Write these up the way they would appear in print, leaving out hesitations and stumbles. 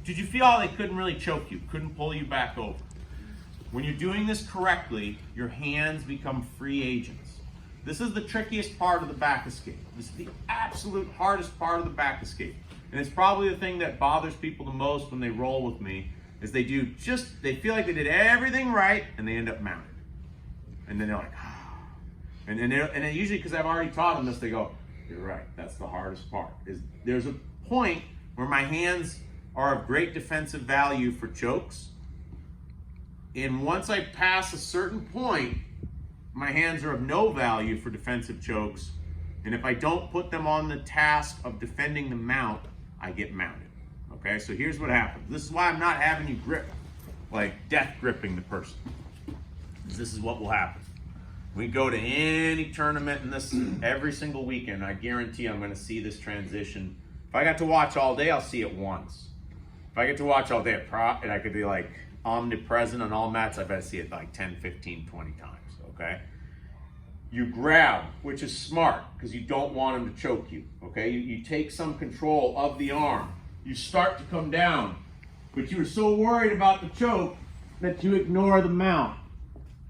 did you feel how they couldn't really choke you, couldn't pull you back over? When you're doing this correctly, your hands become free agents. This is the trickiest part of the back escape. This is the absolute hardest part of the back escape. And it's probably the thing that bothers people the most when they roll with me, is they feel like they did everything right and they end up mounted. And then they're like, ah. And then usually, because I've already taught them this, they go, you're right, that's the hardest part. There's a point where my hands are of great defensive value for chokes. And once I pass a certain point, my hands are of no value for defensive chokes. And if I don't put them on the task of defending the mount, I get mounted. Okay, so here's what happens. This is why I'm not having you grip, like death gripping the person. This is what will happen. We go to any tournament and this every single weekend, I guarantee I'm gonna see this transition. If I got to watch all day, I'll see it once. If I get to watch all day at prop and I could be like omnipresent on all mats, I bet see it like 10, 15, 20 times, okay? You grab, which is smart because you don't want him to choke you, okay? You take some control of the arm. You start to come down, but you were so worried about the choke that you ignore the mount.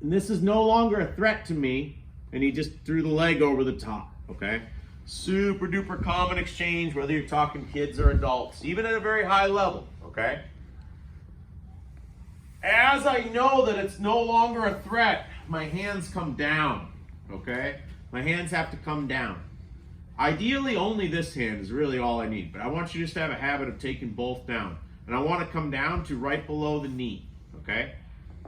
And this is no longer a threat to me, and he just threw the leg over the top, okay? Super duper common exchange, whether you're talking kids or adults, even at a very high level, okay? As I know that it's no longer a threat, my hands come down, okay? My hands have to come down. Ideally, only this hand is really all I need, but I want you just to have a habit of taking both down. And I want to come down to right below the knee, okay?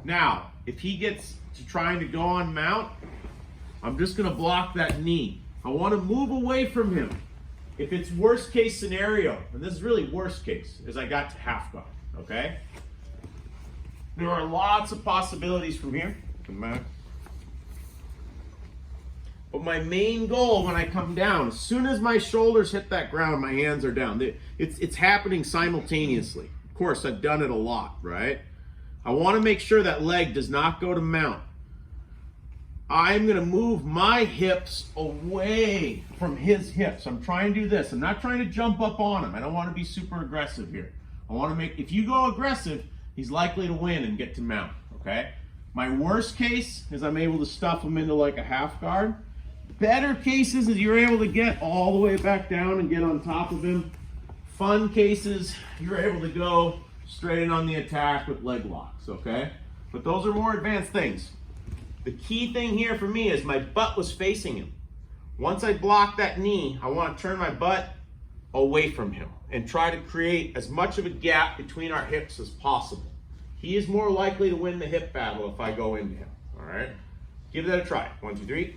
Now, if he gets to trying to go on mount, I'm just going to block that knee. I want to move away from him. If it's worst case scenario, and this is really worst case, is I got to half guard, okay? There are lots of possibilities from here. Come back. But my main goal when I come down, as soon as my shoulders hit that ground, my hands are down. It's happening simultaneously. Of course, I've done it a lot, right? I want to make sure that leg does not go to mount. I'm going to move my hips away from his hips. I'm trying to do this. I'm not trying to jump up on him. I don't want to be super aggressive here. I want to make, if you go aggressive, he's likely to win and get to mount, okay? My worst case is I'm able to stuff him into like a half guard. Better cases is you're able to get all the way back down and get on top of him. Fun cases, you're able to go straight in on the attack with leg locks, okay? But those are more advanced things. The key thing here for me is my butt was facing him. Once I block that knee, I want to turn my butt away from him and try to create as much of a gap between our hips as possible. He is more likely to win the hip battle if I go into him, all right? Give that a try. 1, 2, 3.